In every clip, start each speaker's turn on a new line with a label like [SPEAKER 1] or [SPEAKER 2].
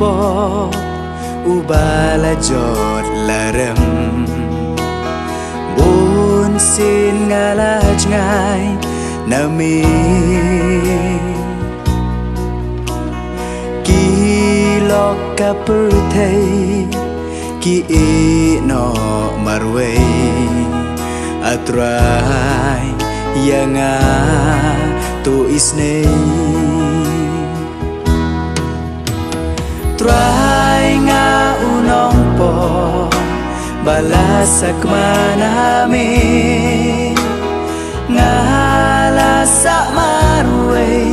[SPEAKER 1] ปออุบาละจอดละเรมบุญสินงาลาจงายนามีกีลอกกะปือไทยกีอีนอมารเวอัตรายยังาtu isne try nga unong po balasak manami nga lasa marway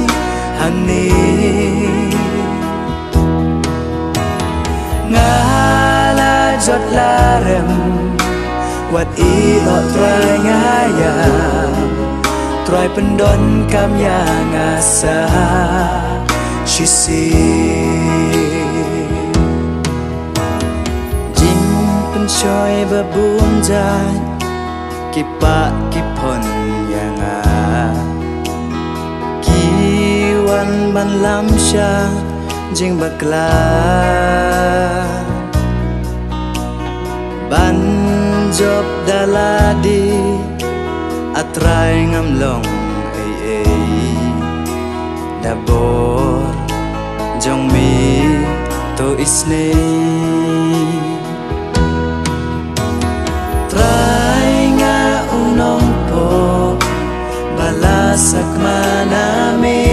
[SPEAKER 1] hangni nga la jot larem wat ilo try nga ya try pendon kam yang asa shisi jing pencoy babun jai kipa kipon yang kiwan ban lam sha jing bakla ban job daladi atray ngam long dabor jong mi to isne try nga unong po balasak manami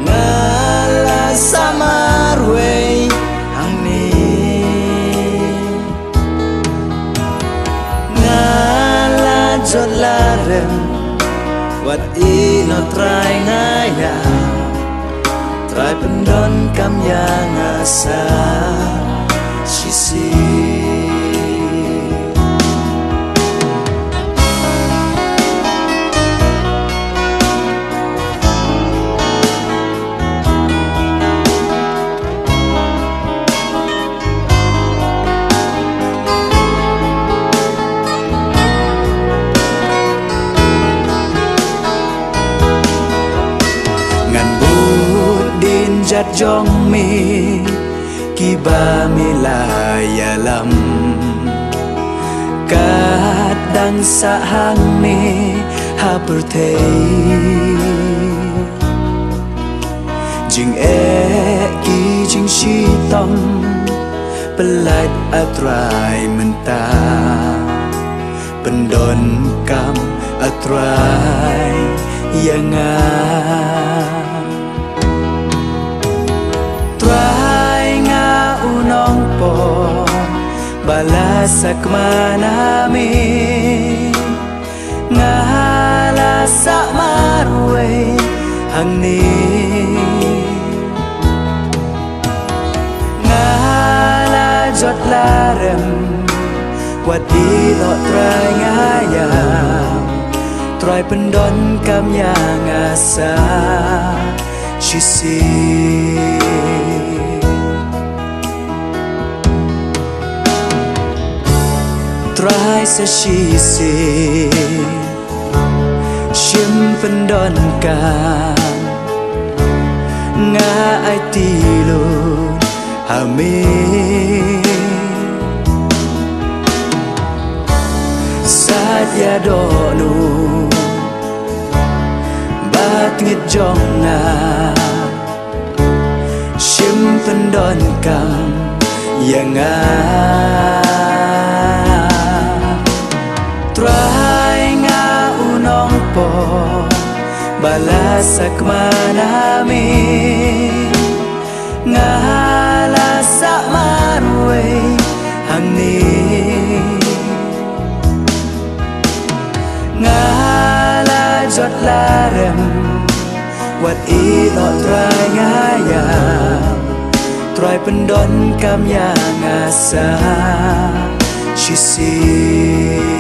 [SPEAKER 1] nga lasa marway hangni nga la jot larem wat ino try nga ya try pendon kam yang asa sisi jat jong mi kiba milaya lam kadang sahang mi hapertei jing ki jing shi tom pelat atrai menta pendon kam atrai yang unong po balasak manami nga lasa marway hangni nga la jot larem wat ilo try nga ya try pendon kam yang asa sisi try sa sisi shim pendon ka nga ai tilo hami sadya donu bat ngit jong nga shim pendon kam yang try nga unong po balasak manami nga lasa marway hangni nga la jot larem wat ilo try nga ya try pendon kam yang asa sisi